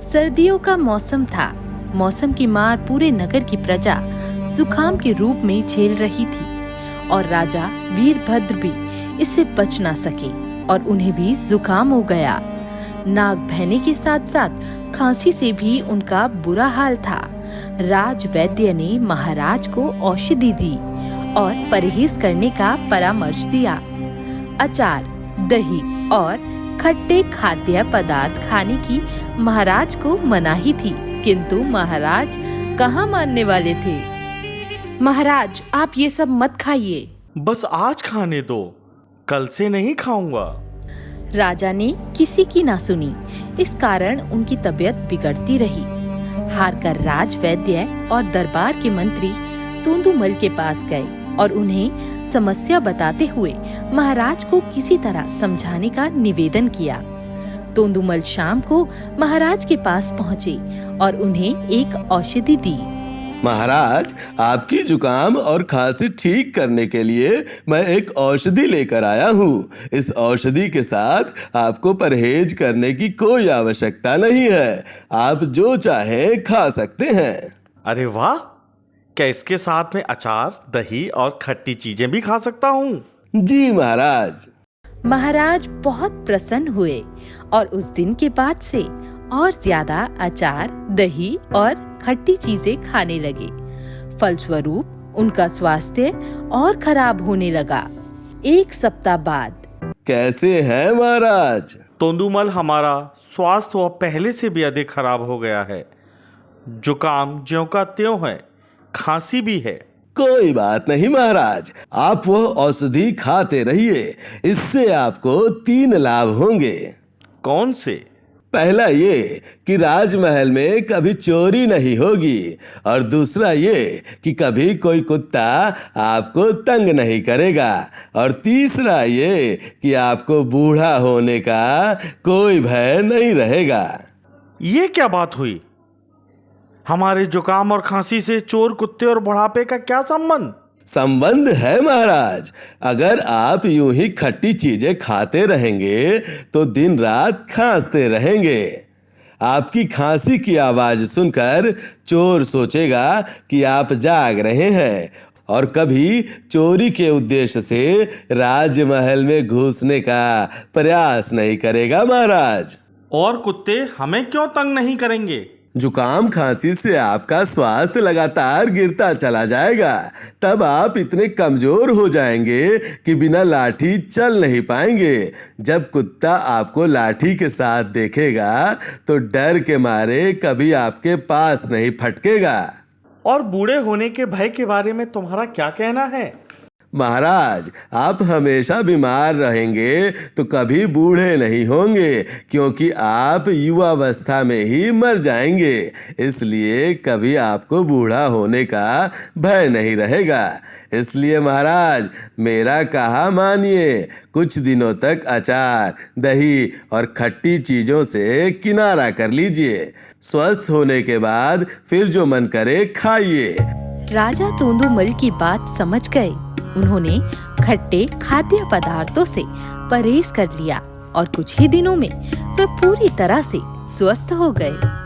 सर्दियों का मौसम था। मौसम की मार पूरे नगर की प्रजा जुकाम के रूप में झेल रही थी और राजा वीरभद्र भी इससे बच ना सके और उन्हें भी जुकाम हो गया। नाक बहने के साथ साथ खांसी से भी उनका बुरा हाल था। राज वैद्य ने महाराज को औषधि दी और परहेज करने का परामर्श दिया। अचार, दही और खट्टे खाद्य पदार्थ खाने की महाराज को मनाही थी, किंतु महाराज कहाँ मानने वाले थे। महाराज, आप ये सब मत खाइए। बस आज खाने दो, कल से नहीं खाऊंगा। राजा ने किसी की ना सुनी। इस कारण उनकी तबीयत बिगड़ती रही। हार कर राज वैद्य और दरबार के मंत्री तोंदुमल के पास गए और उन्हें समस्या बताते हुए महाराज को किसी तरह समझाने का निवेदन किया। तोंदुमल शाम को महाराज के पास पहुँचे और उन्हें एक औषधि दी। महाराज, आपकी जुकाम और खांसी ठीक करने के लिए मैं एक औषधि लेकर आया हूँ। इस औषधि के साथ आपको परहेज करने की कोई आवश्यकता नहीं है। आप जो चाहें खा सकते हैं। अरे वाह! क्या इसके साथ में अचार, दही और खट्टी चीजें भी खा सकता हूँ? जी महाराज। महाराज बहुत प्रसन्न हुए और उस दिन के बाद से और ज्यादा अचार, दही और खट्टी चीजें खाने लगे। फलस्वरूप उनका स्वास्थ्य और खराब होने लगा। एक सप्ताह बाद। कैसे हैं महाराज? तोंदुमल, हमारा स्वास्थ्य पहले से भी अधिक खराब हो गया है। जुकाम ज्यों का त्यों है, खांसी भी है। कोई बात नहीं महाराज, आप वो औषधि खाते रहिए। इससे आपको 3 लाभ होंगे। कौन से? पहला ये कि राजमहल में कभी चोरी नहीं होगी और दूसरा ये कि कभी कोई कुत्ता आपको तंग नहीं करेगा और तीसरा ये कि आपको बूढ़ा होने का कोई भय नहीं रहेगा। ये क्या बात हुई? हमारे जुकाम और खांसी से चोर, कुत्ते और बुढ़ापे का क्या संबंध? संबंध है महाराज। अगर आप यूं ही खट्टी चीजें खाते रहेंगे तो दिन रात खांसते रहेंगे। आपकी खांसी की आवाज सुनकर चोर सोचेगा कि आप जाग रहे हैं और कभी चोरी के उद्देश्य से राजमहल में घुसने का प्रयास नहीं करेगा महाराज। और कुत्ते हमें क्यों तंग नहीं करेंगे? जुकाम खांसी से आपका स्वास्थ्य लगातार गिरता चला जाएगा। तब आप इतने कमजोर हो जाएंगे कि बिना लाठी चल नहीं पाएंगे। जब कुत्ता आपको लाठी के साथ देखेगा तो डर के मारे कभी आपके पास नहीं फटकेगा। और बूढ़े होने के भय के बारे में तुम्हारा क्या कहना है? महाराज, आप हमेशा बीमार रहेंगे तो कभी बूढ़े नहीं होंगे, क्योंकि आप युवावस्था में ही मर जाएंगे। इसलिए कभी आपको बूढ़ा होने का भय नहीं रहेगा। इसलिए महाराज, मेरा कहा मानिए, कुछ दिनों तक अचार, दही और खट्टी चीजों से किनारा कर लीजिए। स्वस्थ होने के बाद फिर जो मन करे खाइए। राजा तोंदुमल की बात समझ गए। उन्होंने खट्टे खाद्य पदार्थों से परहेज कर लिया और कुछ ही दिनों में वे पूरी तरह से स्वस्थ हो गए।